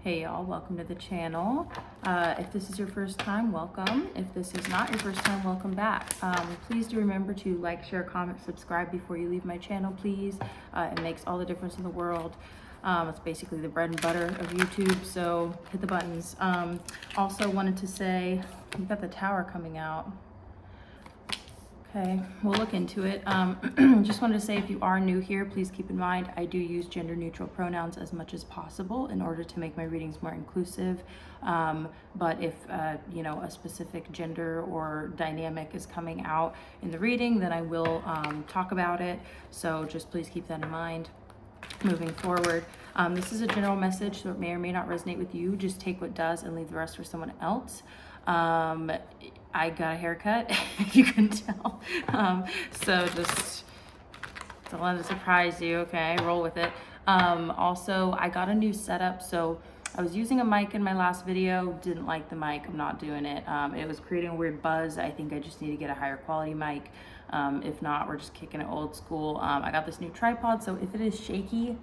Hey y'all, welcome to the channel. If this is your first time, welcome. If this is not your first time, welcome back. Please do remember to like, share, comment, subscribe before you leave my channel, please. It makes all the difference in the world. It's basically the bread and butter of YouTube, so hit the buttons. Also wanted to say, we've got the tower coming out. Okay, we'll look into it. Just wanted to say, if you are new here, please keep in mind I do use gender neutral pronouns as much as possible in order to make my readings more inclusive. But if you know, a specific gender or dynamic is coming out in the reading, then I will talk about it. So just please keep that in mind moving forward. This is a general message, so it may or may not resonate with you. Just take what does and leave the rest for someone else. I got a haircut, you can tell. So just don't let it surprise you, okay? Roll with it. Also, I got a new setup. So I was using a mic in my last video, didn't like the mic, I'm not doing it. It was creating a weird buzz. I think I just need to get a higher quality mic. If not, we're just kicking it old school. I got this new tripod, so if it is shaky,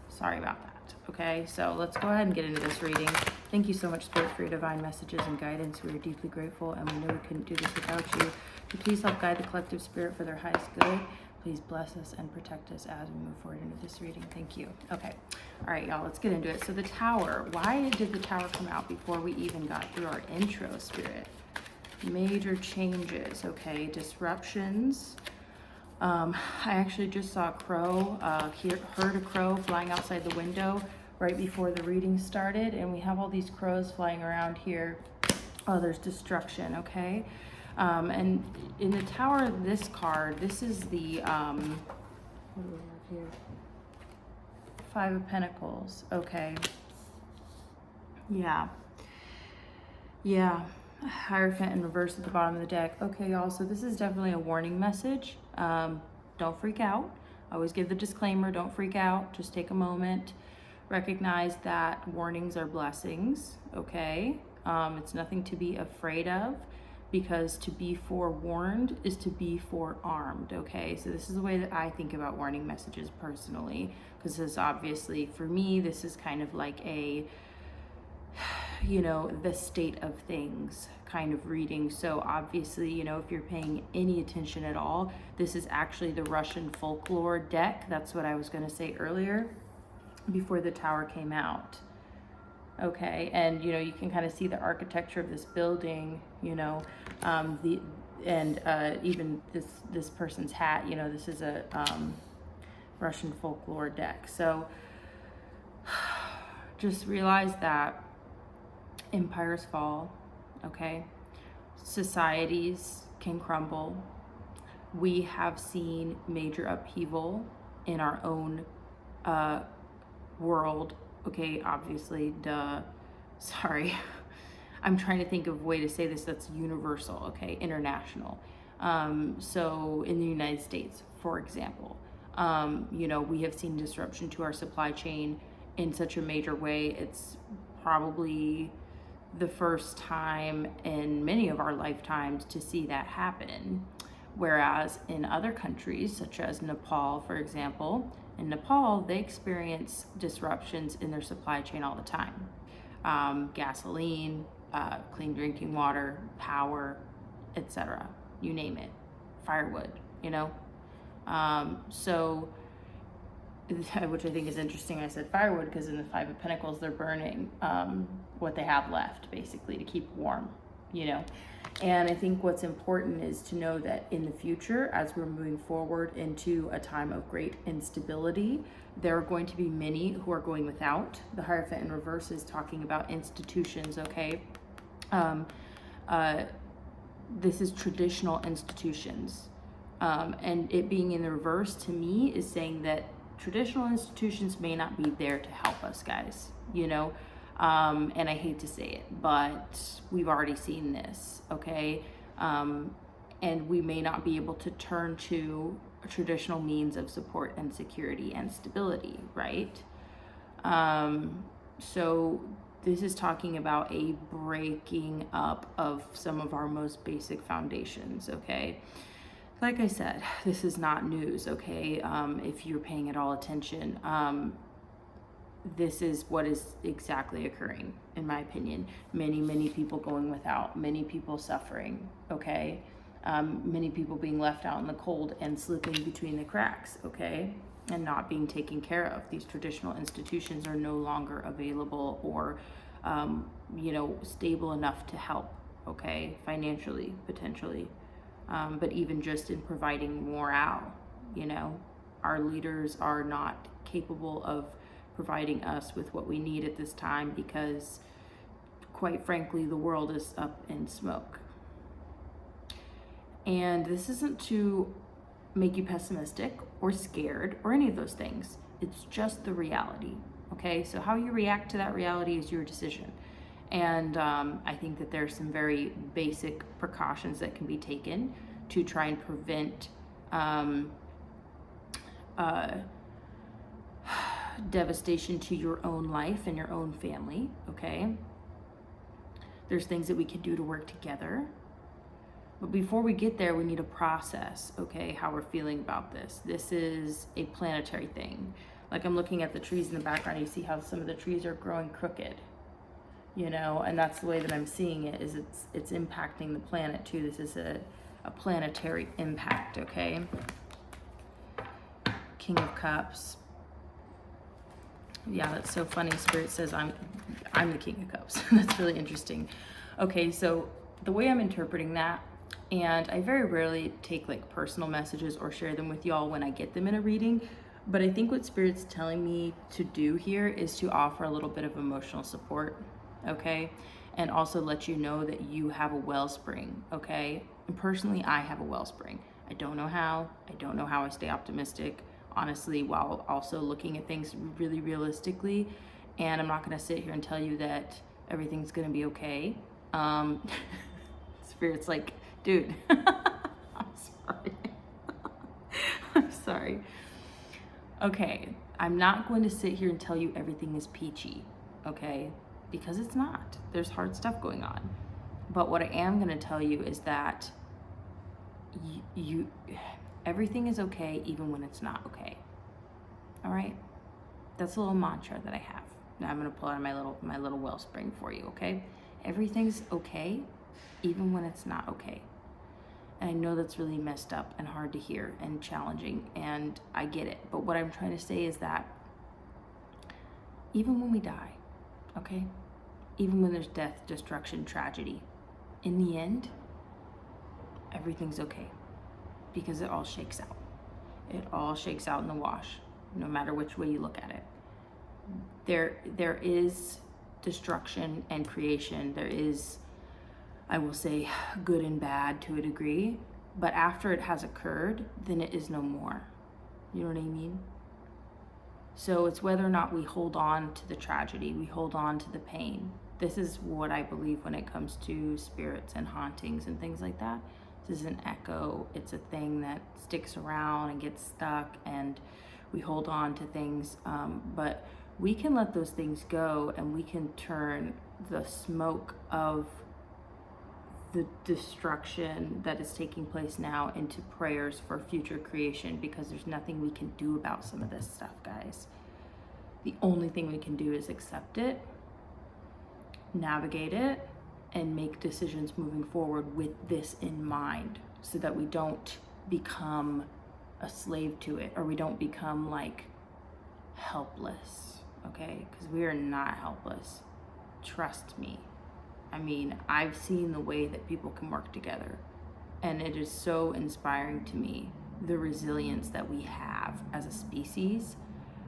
sorry about that. Okay, so let's go ahead and get into this reading. Thank you so much, Spirit, for your divine messages and guidance. We are deeply grateful, and we know we couldn't do this without you. So please help guide the collective spirit for their highest good. Please bless us and protect us as we move forward into this reading. Thank you. Okay, all right, y'all, let's get into it. So the tower, why did the tower come out before we even got through our intro, Spirit? Major changes, okay, disruptions. I actually just saw a crow, heard a crow flying outside the window right before the reading started, and we have all these crows flying around here. Oh, there's destruction, okay? And in the tower, this card, this is the, what do we have here? Five of Pentacles, okay. Yeah. Hierophant in reverse at the bottom of the deck. Okay, y'all, so this is definitely a warning message. Don't freak out. I always give the disclaimer, don't freak out. Just take a moment. Recognize that warnings are blessings, okay? It's nothing to be afraid of, because to be forewarned is to be forearmed, okay? So this is the way that I think about warning messages personally, because this is obviously, for me, this is kind of like a, you know, the state of things kind of reading. So obviously, you know, if you're paying any attention at all, this is actually the Russian folklore deck. That's what I was going to say earlier before the tower came out. Okay, and you know, you can kind of see the architecture of this building, you know, even this person's hat, you know, this is a Russian folklore deck. So just realize that empires fall, okay? Societies can crumble. We have seen major upheaval in our own world, okay? Obviously, sorry. I'm trying to think of a way to say this that's universal, okay? International. So in the United States, for example, you know, we have seen disruption to our supply chain in such a major way. It's probably the first time in many of our lifetimes to see that happen. Whereas in other countries, such as Nepal, for example, in Nepal, they experience disruptions in their supply chain all the time. Gasoline, clean drinking water, power, etc. You name it. Firewood, you know? So, which I think is interesting. I said firewood because in the Five of Pentacles, they're burning what they have left, basically, to keep warm, you know. And I think what's important is to know that in the future, as we're moving forward into a time of great instability, there are going to be many who are going without. The Hierophant in reverse is talking about institutions, okay? This is traditional institutions. And it being in the reverse, to me, is saying that traditional institutions may not be there to help us, guys, you know? And I hate to say it, but we've already seen this, okay? And we may not be able to turn to traditional means of support and security and stability, right? So this is talking about a breaking up of some of our most basic foundations, okay? Like I said, this is not news, okay? If you're paying at all attention. this is what is exactly occurring, in my opinion. Many people going without, many people suffering, okay? Many people being left out in the cold and slipping between the cracks, okay? And not being taken care of. These traditional institutions are no longer available or, you know, stable enough to help, okay? Financially, potentially. But even just in providing morale, you know? Our leaders are not capable of providing us with what we need at this time because, quite frankly, the world is up in smoke. And this isn't to make you pessimistic or scared or any of those things. It's just the reality, okay? So how you react to that reality is your decision. And I think that there's some very basic precautions that can be taken to try and prevent devastation to your own life and your own family, okay? There's things that we can do to work together. But before we get there, we need a process, okay, how we're feeling about this. This is a planetary thing. Like I'm looking at the trees in the background, you see how some of the trees are growing crooked, you know, and that's the way that I'm seeing it, is it's impacting the planet too. This is a planetary impact, okay? King of Cups. Yeah, that's so funny. Spirit says I'm the King of Cups. That's really interesting. Okay, so the way I'm interpreting that, and I very rarely take like personal messages or share them with y'all when I get them in a reading, but I think what Spirit's telling me to do here is to offer a little bit of emotional support, okay? And also let you know that you have a wellspring, okay? And personally, I have a wellspring. I don't know how. I don't know how I stay optimistic, honestly, while also looking at things really realistically. And I'm not going to sit here and tell you that everything's going to be okay. Spirit's like, dude, I'm sorry. I'm sorry. Okay, I'm not going to sit here and tell you everything is peachy, okay? Because it's not. There's hard stuff going on. But what I am going to tell you is that everything is okay even when it's not okay. All right? That's a little mantra that I have. Now I'm going to pull out my little wellspring for you, okay? Everything's okay even when it's not okay. And I know that's really messed up and hard to hear and challenging, and I get it. But what I'm trying to say is that even when we die, okay? Even when there's death, destruction, tragedy, in the end, everything's okay. Because it all shakes out. It all shakes out in the wash, no matter which way you look at it. There is destruction and creation. There is, I will say, good and bad to a degree, but after it has occurred, then it is no more. You know what I mean? So it's whether or not we hold on to the tragedy, we hold on to the pain. This is what I believe when it comes to spirits and hauntings and things like that. This is an echo. It's a thing that sticks around and gets stuck, and we hold on to things, but we can let those things go, and we can turn the smoke of the destruction that is taking place now into prayers for future creation, because there's nothing we can do about some of this stuff, guys. The only thing we can do is accept it, navigate it, and make decisions moving forward with this in mind, so that we don't become a slave to it, or we don't become like helpless, okay? Because we are not helpless. Trust me. I mean, I've seen the way that people can work together, and it is so inspiring to me, the resilience that we have as a species,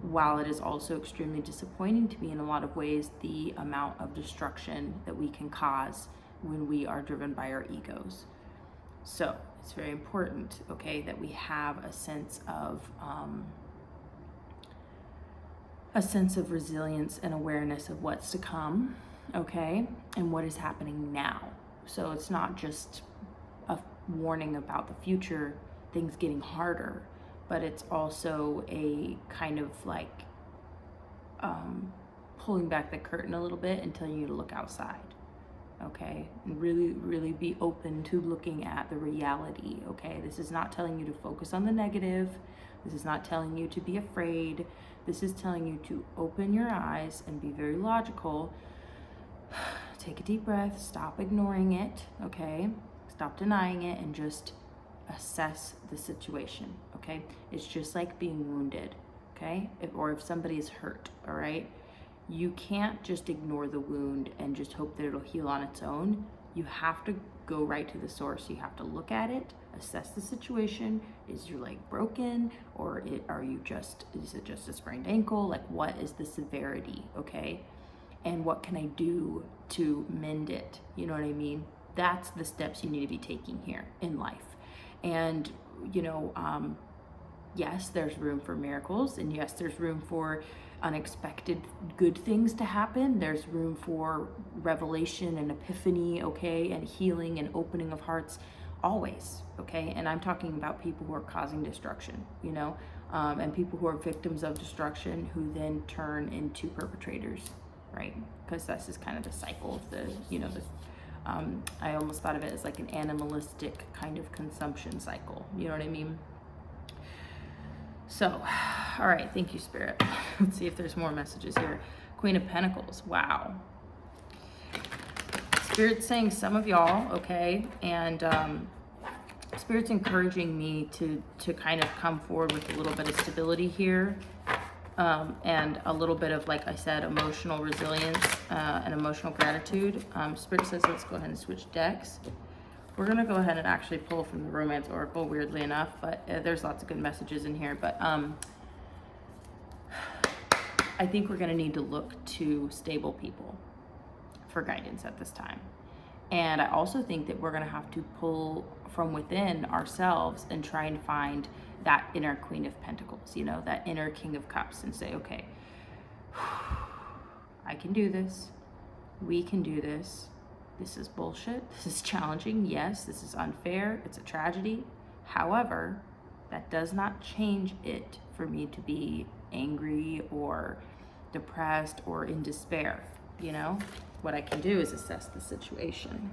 while it is also extremely disappointing to me in a lot of ways, the amount of destruction that we can cause when we are driven by our egos. So it's very important, okay, that we have a sense of resilience and awareness of what's to come, okay, and what is happening now. So it's not just a warning about the future, things getting harder, but it's also a kind of like pulling back the curtain a little bit and telling you to look outside, okay? And really be open to looking at the reality, okay? This is not telling you to focus on the negative. This is not telling you to be afraid. This is telling you to open your eyes and be very logical. Take a deep breath, stop ignoring it, okay? Stop denying it and just assess the situation, okay? It's just like being wounded, okay? If somebody is hurt, all right? You can't just ignore the wound and just hope that it'll heal on its own. You have to go right to the source. You have to look at it, assess the situation. Is your leg broken, or is it just a sprained ankle? Like, what is the severity, okay? And what can I do to mend it? You know what I mean? That's the steps you need to be taking here in life. And, you know, yes, there's room for miracles, and yes, there's room for unexpected good things to happen. There's room for revelation and epiphany, okay, and healing and opening of hearts, always, okay? And I'm talking about people who are causing destruction, you know, and people who are victims of destruction who then turn into perpetrators, right? Because this is kind of the cycle of the, you know, I almost thought of it as like an animalistic kind of consumption cycle, you know what I mean? So, all right, thank you, Spirit. Let's see if there's more messages here. Queen of Pentacles, wow. Spirit's saying some of y'all, okay, and Spirit's encouraging me to kind of come forward with a little bit of stability here, and a little bit of, like I said, emotional resilience and emotional gratitude. Spirit says let's go ahead and switch decks. We're going to go ahead and actually pull from the Romance Oracle, weirdly enough, but there's lots of good messages in here. But I think we're going to need to look to stable people for guidance at this time. And I also think that we're going to have to pull from within ourselves and try and find that inner Queen of Pentacles, you know, that inner King of Cups, and say, okay, I can do this. We can do this. This is bullshit. This is challenging. Yes, this is unfair. It's a tragedy. However, that does not change it for me to be angry or depressed or in despair. You know, what I can do is assess the situation.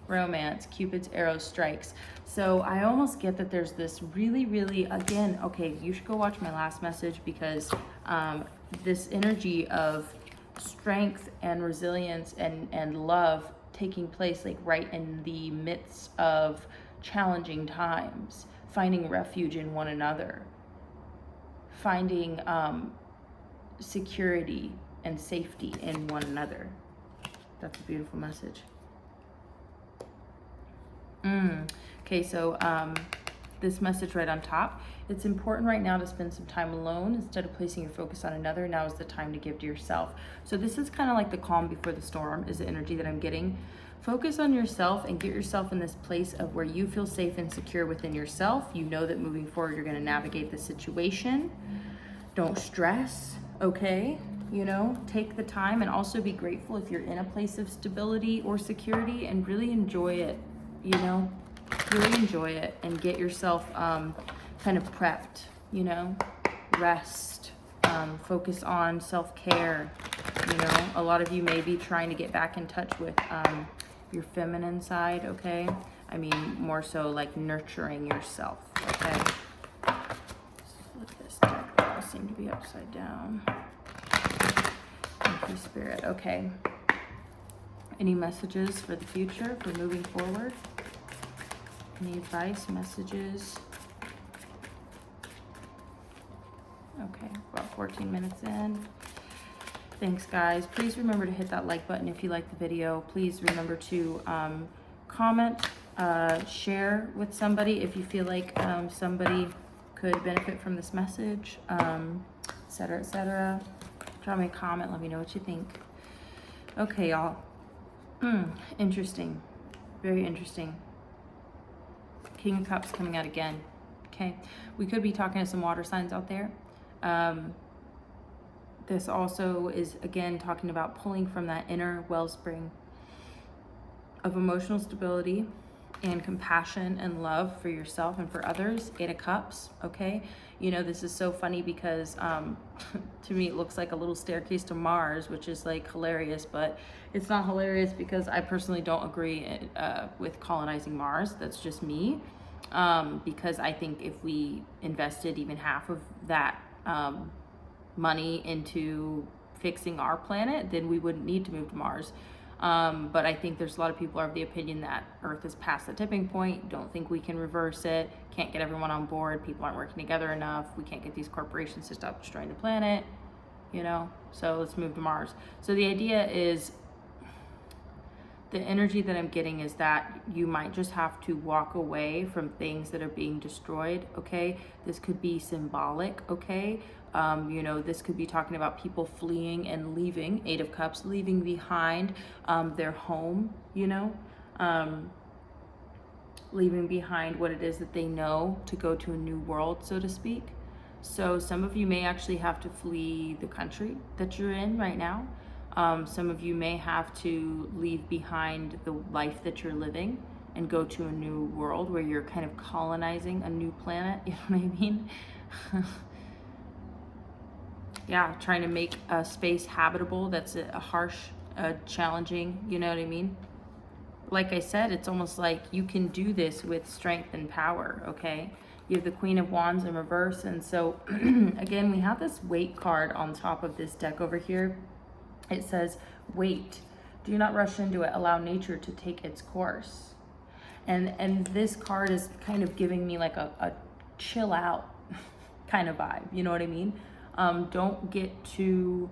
Romance, Cupid's arrow strikes. So I almost get that there's this really, really, again, okay, you should go watch my last message, because this energy of strength and resilience and love taking place like right in the midst of challenging times, finding refuge in one another, finding security and safety in one another. That's a beautiful message. Okay, so this message right on top, it's important right now to spend some time alone instead of placing your focus on another. Now is the time to give to yourself. So this is kind of like the calm before the storm is the energy that I'm getting. Focus on yourself and get yourself in this place of where you feel safe and secure within yourself. You know that moving forward, you're going to navigate the situation. Don't stress, okay? You know, take the time, and also be grateful if you're in a place of stability or security, and really enjoy it, you know? Really enjoy it and get yourself kind of prepped, you know? Rest, focus on self-care, you know? A lot of you may be trying to get back in touch with your feminine side, okay? I mean, more so like nurturing yourself, okay? Look at this deck, that will seem to be upside down. Thank you, Spirit. Okay. Any messages for the future, for moving forward? Any advice, messages? Okay, about 14 minutes in. Thanks, guys. Please remember to hit that like button if you like the video. Please remember to comment, share with somebody if you feel like somebody could benefit from this message, etc., etc. Drop me a comment. Let me know what you think. Okay, y'all. Interesting. Very interesting. King of Cups coming out again. Okay, we could be talking to some water signs out there. This also is, again, talking about pulling from that inner wellspring of emotional stability and compassion and love for yourself and for others. 8 of Cups, okay? You know, this is so funny because to me it looks like a little staircase to Mars, which is like hilarious, but it's not hilarious because I personally don't agree with colonizing Mars. That's just me. because I think if we invested even half of that money into fixing our planet, then we wouldn't need to move to Mars. But I think there's a lot of people are of the opinion that Earth is past the tipping point, don't think we can reverse it, can't get everyone on board, people aren't working together enough, we can't get these corporations to stop destroying the planet, you know, so let's move to Mars. So the idea is, the energy that I'm getting is that you might just have to walk away from things that are being destroyed, okay? This could be symbolic, okay? You know, this could be talking about people fleeing and leaving, 8 of Cups, leaving behind their home, you know? Leaving behind what it is that they know to go to a new world, so to speak. So some of you may actually have to flee the country that you're in right now. Some of you may have to leave behind the life that you're living and go to a new world where you're kind of colonizing a new planet, you know what I mean? Yeah, trying to make a space habitable that's a harsh, challenging, you know what I mean? Like I said, it's almost like you can do this with strength and power, okay? You have the Queen of Wands in reverse, and so again, we have this Wait card on top of this deck over here. It says, wait, do not rush into it, allow nature to take its course. And this card is kind of giving me like a chill out kind of vibe, you know what I mean? Don't get too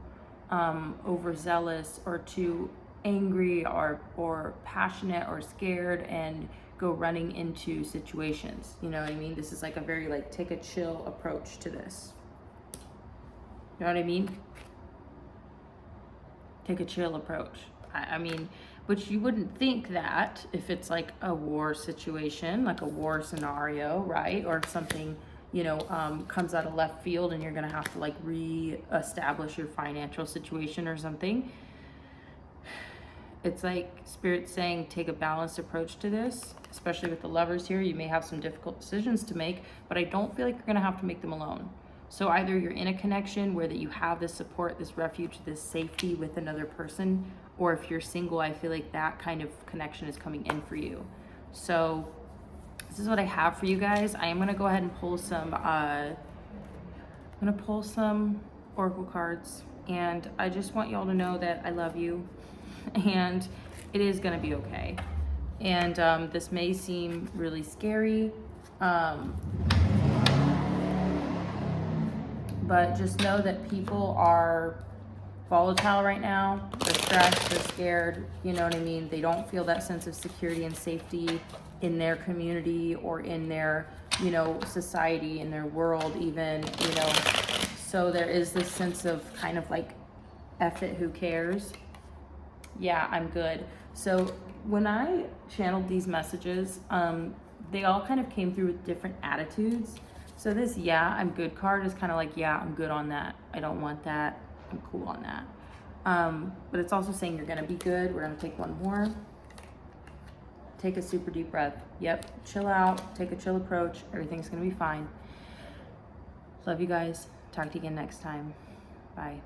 overzealous or too angry or passionate or scared and go running into situations, you know what I mean? This is like a very like take a chill approach to this. You know what I mean? Take a chill approach. I mean, but you wouldn't think that if it's like a war situation, like a war scenario, right? Or if something, you know, comes out of left field and you're gonna have to like re-establish your financial situation or something. It's like Spirit saying take a balanced approach to this, especially with the Lovers here. You may have some difficult decisions to make, but I don't feel like you're gonna have to make them alone. So either you're in a connection where that you have this support, this refuge, this safety with another person, or if you're single, I feel like that kind of connection is coming in for you. So this is what I have for you guys. I am gonna go ahead and pull some, oracle cards, and I just want y'all to know that I love you, and it is gonna be okay. And this may seem really scary, but just know that people are volatile right now. They're stressed, they're scared, you know what I mean? They don't feel that sense of security and safety in their community or in their, you know, society, in their world even, you know. So there is this sense of kind of like, F it, who cares? Yeah, I'm good. So when I channeled these messages, they all kind of came through with different attitudes. So this yeah, I'm good card is kind of like, yeah, I'm good on that. I don't want that. I'm cool on that. But it's also saying you're gonna be good. We're gonna take one more. Take a super deep breath. Yep, chill out, take a chill approach. Everything's gonna be fine. Love you guys. Talk to you again next time. Bye.